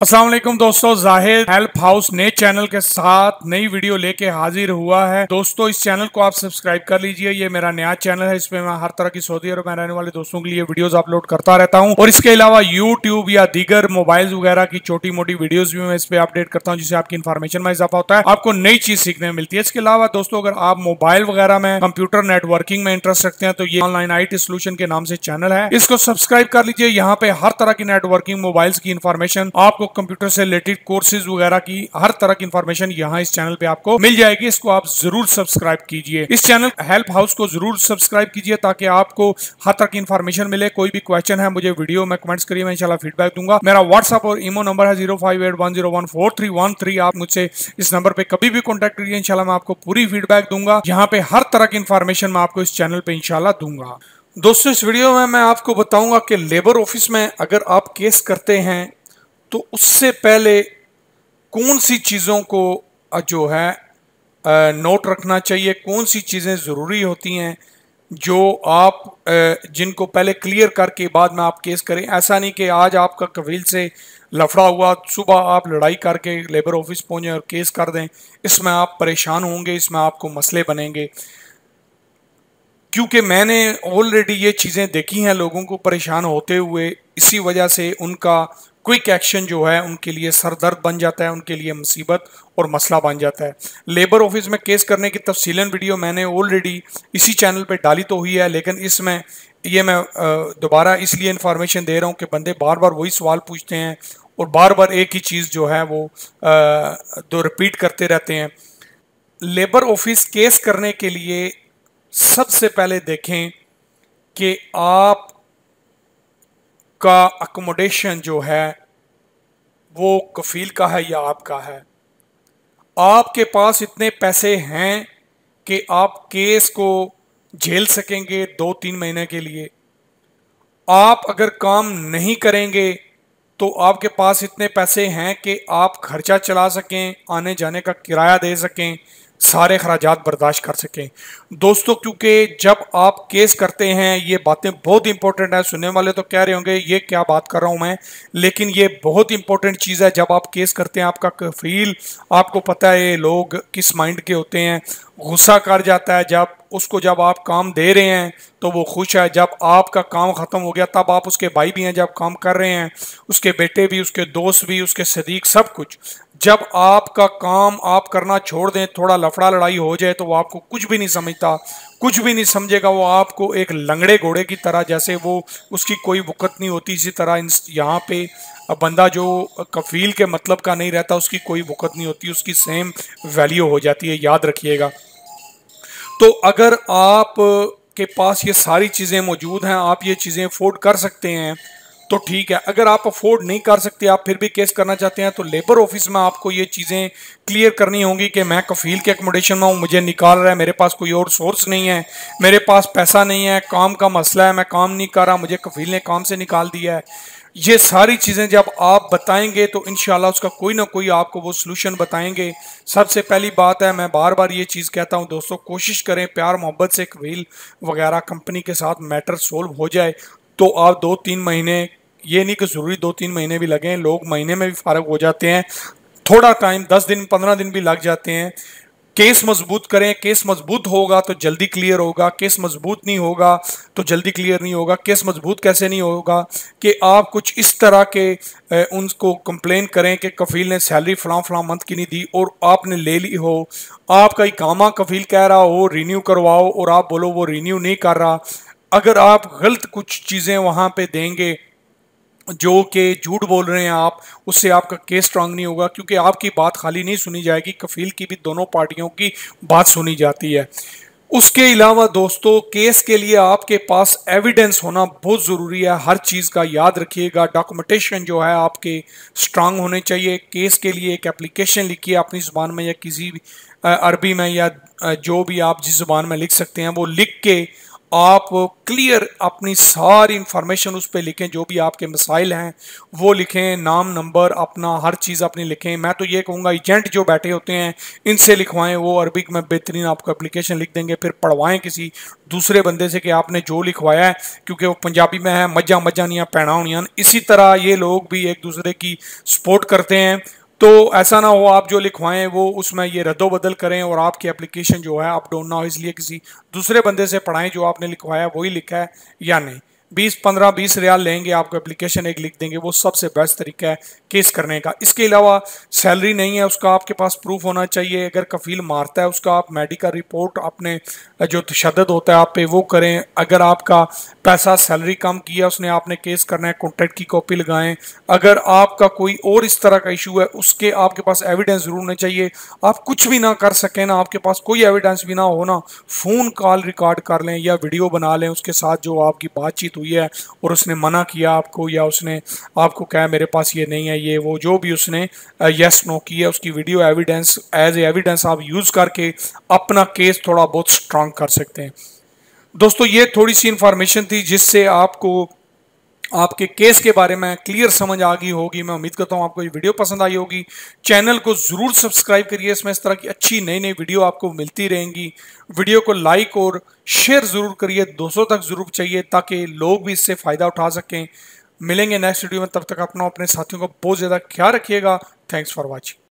अस्सलाम वालेकुम दोस्तों, जाहिद हेल्प हाउस नए चैनल के साथ नई वीडियो लेके हाजिर हुआ है। दोस्तों, इस चैनल को आप सब्सक्राइब कर लीजिए। ये मेरा नया चैनल है, इसमें मैं हर तरह की सऊदी अरब में रहने वाले दोस्तों के लिए वीडियोस अपलोड करता रहता हूं और इसके अलावा यूट्यूब या दीगर मोबाइल वगैरह की छोटी मोटी वीडियोज भी मैं इस पे अपडेट करता हूँ, जिससे आपकी इन्फॉर्मेशन में इजाफा होता है, आपको नई चीज सीखने में मिलती है। इसके अलावा दोस्तों, अगर आप मोबाइल वगैरह में कंप्यूटर नेटवर्किंग में इंटरेस्ट रखते हैं तो ये ऑनलाइन IT सोल्यूशन के नाम से चैनल है, इसको सब्सक्राइब कर लीजिए। यहाँ पे हर तरह की नेटवर्किंग मोबाइल्स की इन्फॉर्मेशन, आपको कंप्यूटर से कोर्सेज वगैरह की हर तरह की इंफॉर्मेशन यहाँ इस चैनल पे आपको मिल जाएगी। इसको आप जरूर सब्सक्राइब कीजिए। इस चैनल हेल्प हाउस को जरूर सब्सक्राइब कीजिए ताकि आपको हर तरह की इंफॉर्मेशन मिले। कोई भी क्वेश्चन है मुझे वीडियो में कमेंट्स करिए, मैं इंशाल्लाह फीडबैक दूंगा। मेरा व्हाट्सएप और ईमो नंबर है 0581014313। आप मुझसे इस नंबर पे कभी भी कॉन्टेक्ट करिए, इंशाल्लाह मैं आपको पूरी फीडबैक दूंगा। यहाँ पे हर तरह की इंफॉर्मेशन मैं आपको इस चैनल पे इंशाल्लाह दूंगा। दोस्तों, इस वीडियो में मैं आपको बताऊंगा कि लेबर ऑफिस में अगर आप केस करते हैं तो उससे पहले कौन सी चीज़ों को जो है नोट रखना चाहिए, कौन सी चीज़ें ज़रूरी होती हैं जो आप जिनको पहले क्लियर करके बाद में आप केस करें। ऐसा नहीं कि आज आपका कफील से लफड़ा हुआ, सुबह आप लड़ाई करके लेबर ऑफिस पहुंचे और केस कर दें। इसमें आप परेशान होंगे, इसमें आपको मसले बनेंगे। क्योंकि मैंने ऑलरेडी ये चीज़ें देखी हैं लोगों को परेशान होते हुए, इसी वजह से उनका क्विक एक्शन जो है उनके लिए सरदर्द बन जाता है, उनके लिए मुसीबत और मसला बन जाता है। लेबर ऑफिस में केस करने की तफसीलन वीडियो मैंने ऑलरेडी इसी चैनल पे डाली तो हुई है, लेकिन इसमें ये मैं दोबारा इसलिए इन्फॉर्मेशन दे रहा हूँ कि बंदे बार बार वही सवाल पूछते हैं और बार बार एक ही चीज़ जो है वो दो रिपीट करते रहते हैं। लेबर ऑफिस केस करने के लिए सबसे पहले देखें कि आप का अकोमोडेशन जो है वो कफील का है या आपका है। आपके पास इतने पैसे हैं कि आप केस को झेल सकेंगे 2-3 महीने के लिए। आप अगर काम नहीं करेंगे तो आपके पास इतने पैसे हैं कि आप खर्चा चला सकें, आने जाने का किराया दे सकें, सारे खर्चात बर्दाश्त कर सकें। दोस्तों, क्योंकि जब आप केस करते हैं, ये बातें बहुत इंपॉर्टेंट है। सुनने वाले तो कह रहे होंगे ये क्या बात कर रहा हूं मैं, लेकिन ये बहुत इंपॉर्टेंट चीज़ है। जब आप केस करते हैं, आपका कफील, आपको पता है ये लोग किस माइंड के होते हैं, गुस्सा कर जाता है। जब आप काम दे रहे हैं तो वो खुश है, जब आपका काम ख़त्म हो गया तब आप उसके भाई भी हैं, जब काम कर रहे हैं उसके बेटे भी, उसके दोस्त भी, उसके सदीक, सब कुछ। जब आपका काम आप करना छोड़ दें, थोड़ा लफड़ा लड़ाई हो जाए तो वो आपको कुछ भी नहीं समझता, कुछ भी नहीं समझेगा। वो आपको एक लंगड़े घोड़े की तरह, जैसे वो उसकी कोई वक़्त नहीं होती, इसी तरह यहाँ पे बंदा जो कफील के मतलब का नहीं रहता उसकी कोई वक़्त नहीं होती, उसकी सेम वैल्यू हो जाती है, याद रखिएगा। तो अगर आप के पास ये सारी चीज़ें मौजूद हैं, आप ये चीज़ें अफोर्ड कर सकते हैं तो ठीक है। अगर आप अफोर्ड नहीं कर सकते, आप फिर भी केस करना चाहते हैं, तो लेबर ऑफिस में आपको ये चीज़ें क्लियर करनी होंगी कि मैं कफील के अकोमोडेशन में हूँ, मुझे निकाल रहा है, मेरे पास कोई और सोर्स नहीं है, मेरे पास पैसा नहीं है, काम का मसला है, मैं काम नहीं कर रहा, मुझे कफील ने काम से निकाल दिया है। ये सारी चीज़ें जब आप बताएंगे तो इंशाल्लाह उसका कोई ना कोई आपको वो सलूशन बताएंगे। सबसे पहली बात है, मैं बार बार ये चीज़ कहता हूँ दोस्तों, कोशिश करें प्यार मोहब्बत से कफील वगैरह कंपनी के साथ मैटर सोल्व हो जाए। तो आप 2-3 महीने, ये नहीं कि ज़रूरी 2-3 महीने भी लगें, लोग महीने में भी फारग हो जाते हैं, थोड़ा टाइम 10 दिन 15 दिन भी लग जाते हैं। केस मजबूत करें, केस मजबूत होगा तो जल्दी क्लियर होगा, केस मजबूत नहीं होगा तो जल्दी क्लियर नहीं होगा। केस मजबूत कैसे नहीं होगा कि आप कुछ इस तरह के उनको कंप्लेन करें कि कफील ने सैलरी फलां मंथ की नहीं दी और आपने ले ली हो, आपका इकामा कफील कह रहा हो रिन्यू करवाओ और आप बोलो वो रिन्यू नहीं कर रहा। अगर आप गलत कुछ चीज़ें वहाँ पे देंगे जो कि झूठ बोल रहे हैं आप, उससे आपका केस स्ट्रांग नहीं होगा, क्योंकि आपकी बात खाली नहीं सुनी जाएगी, कफील की भी दोनों पार्टियों की बात सुनी जाती है। उसके अलावा दोस्तों, केस के लिए आपके पास एविडेंस होना बहुत ज़रूरी है। हर चीज़ का याद रखिएगा, डॉक्यूमेंटेशन जो है आपके स्ट्रांग होने चाहिए। केस के लिए एक एप्लीकेशन लिखिए अपनी ज़ुबान में या किसी भी अरबी में, या जो भी आप जिस ज़ुबान में लिख सकते हैं वो लिख के आप क्लियर अपनी सारी इंफॉर्मेशन उस पर लिखें, जो भी आपके मसाइल हैं वो लिखें, नाम नंबर अपना हर चीज़ अपनी लिखें। मैं तो ये कहूँगा एजेंट जो बैठे होते हैं इनसे लिखवाएं, वो अरबिक में बेहतरीन आपको एप्लीकेशन लिख देंगे। फिर पढ़वाएं किसी दूसरे बंदे से कि आपने जो लिखवाया है, क्योंकि वो पंजाबी में है मज्जा मज्जा नहीं पैना होनियां। इसी तरह ये लोग भी एक दूसरे की सपोर्ट करते हैं, तो ऐसा ना हो आप जो लिखवाएं वो उसमें ये रद्दो बदल करें और आपकी एप्लीकेशन जो है अप डाउन ना हो। इसलिए किसी दूसरे बंदे से पढ़ाएं जो आपने लिखवाया वही लिखा है या नहीं। 20 15 20 रियाल लेंगे, आपको एप्लीकेशन एक लिख देंगे, वो सबसे बेस्ट तरीका है केस करने का। इसके अलावा सैलरी नहीं है उसका आपके पास प्रूफ होना चाहिए। अगर कफील मारता है उसका आप मेडिकल रिपोर्ट अपने जो तशद्दुद होता है आप पे वो करें। अगर आपका पैसा सैलरी कम किया उसने, आपने केस करना है, कॉन्ट्रैक्ट की कॉपी लगाएं। अगर आपका कोई और इस तरह का इशू है उसके आपके पास एविडेंस जरूर होने चाहिए। आप कुछ भी ना कर सकें ना, आपके पास कोई एविडेंस भी ना हो ना, फ़ोन कॉल रिकॉर्ड कर लें या वीडियो बना लें उसके साथ जो आपकी बातचीत हुई है और उसने मना किया आपको या उसने आपको कहा मेरे पास ये नहीं है, ये वो जो भी उसने यस नो किया, उसकी video evidence as a evidence आप यूज़ करके अपना केस थोड़ा बहुत स्ट्रांग कर सकते हैं। दोस्तों ये थोड़ी सी इंफॉर्मेशन थी जिससे आपको आपके केस के बारे में क्लियर समझ आ गई होगी। मैं उम्मीद करता हूँ आपको ये वीडियो पसंद आई होगी। चैनल को ज़रूर सब्सक्राइब करिए, इसमें इस तरह की अच्छी नई नई वीडियो आपको मिलती रहेंगी। वीडियो को लाइक और शेयर ज़रूर करिए, 200 तक ज़रूर चाहिए ताकि लोग भी इससे फ़ायदा उठा सकें। मिलेंगे नेक्स्ट वीडियो में, तब तक अपना अपने साथियों का बहुत ज़्यादा ख्याल रखिएगा। Thanks for watching.